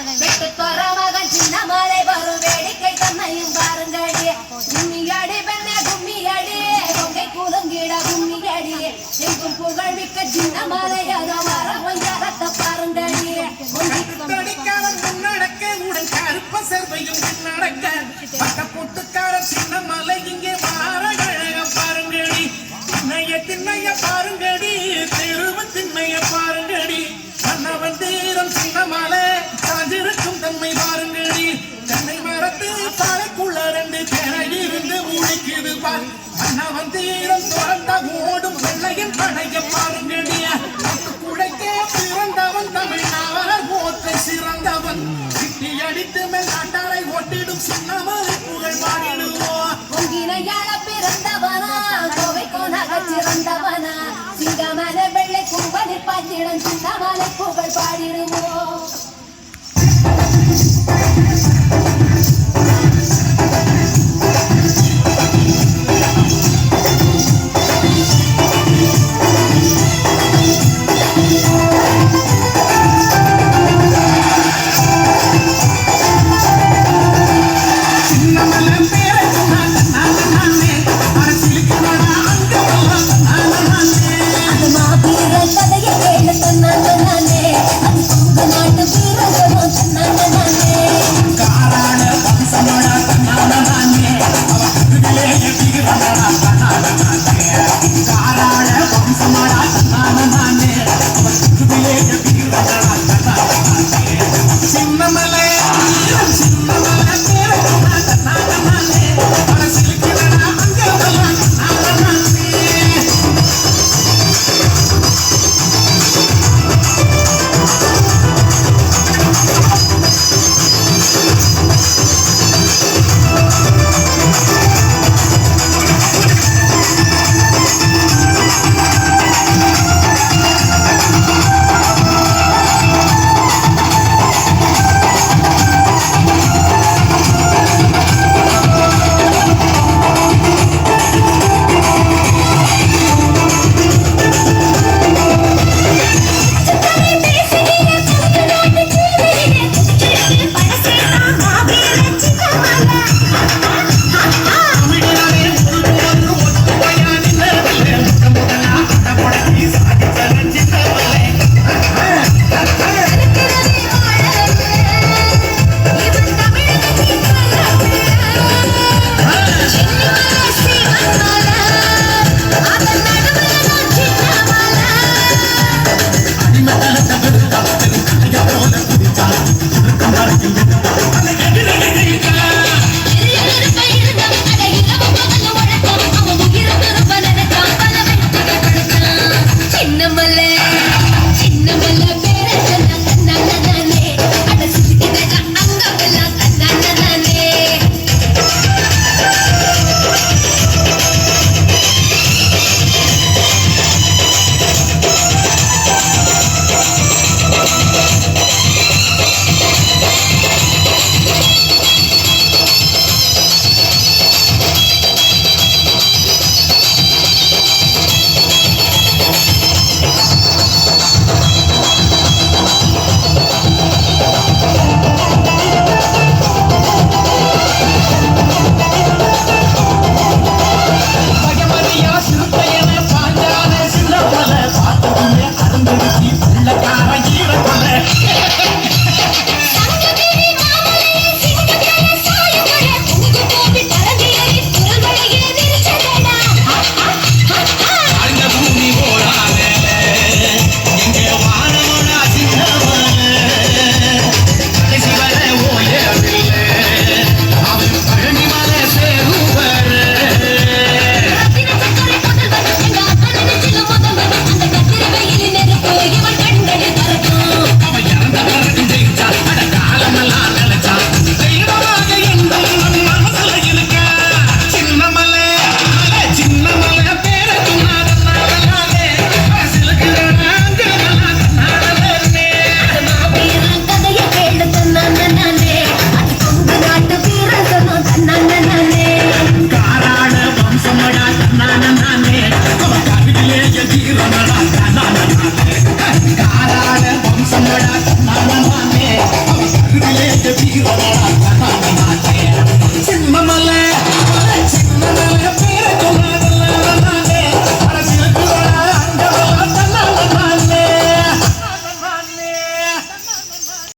மகன் சின்ன மலை வரும் வேடிக்கை தன்னையும் பாருங்கடி கும்மியடி பெண்ணே கும்மியடி கொங்கை குலுங்கிட கும்மியடி எங்கும் புகழ் மிக்க சின்ன மலை அதோ வர ஒய்யாரத்தை பாருங்கடி நடக்க உடன் கருப்ப செர்வையும் நடக்க பட்ட பொட்டுக்காரன் சின்ன மலை இங்கே மாற அழக பாருங்கடி திண்ணைய பாருங்கடி தெருவு திண்ணைய பாருங்கடி மன்னவன் தீரம் சின்ன மலை சாஞ்சிருக்கும் தன்மை பாருங்கடி தென்னை மரத்து தலைக்குள்ள ரெண்டு பேரை இருந்து உழைக்குது பார் மன்னவன் தீரம் துறந்த ஓடும் வெள்ளையின் படைய பாருங்கடி குழைக்க பிறந்தவன் தமிழ்நாவலர் போற்றை சிறந்தவன் சிட்டி அடித்து மேல் நாட்டாரை ஓட்டிடும் சின்னமலை புகழ் பாடிடுவோம் பொங்கினையாள பிறந்தவனா கோவை கோணாக சிறந்தவனா சிங்கமலை வெள்ளை கும்பனில் பாய்ந்திடம் சின்னமலை புகழ் பாடிடுவோம்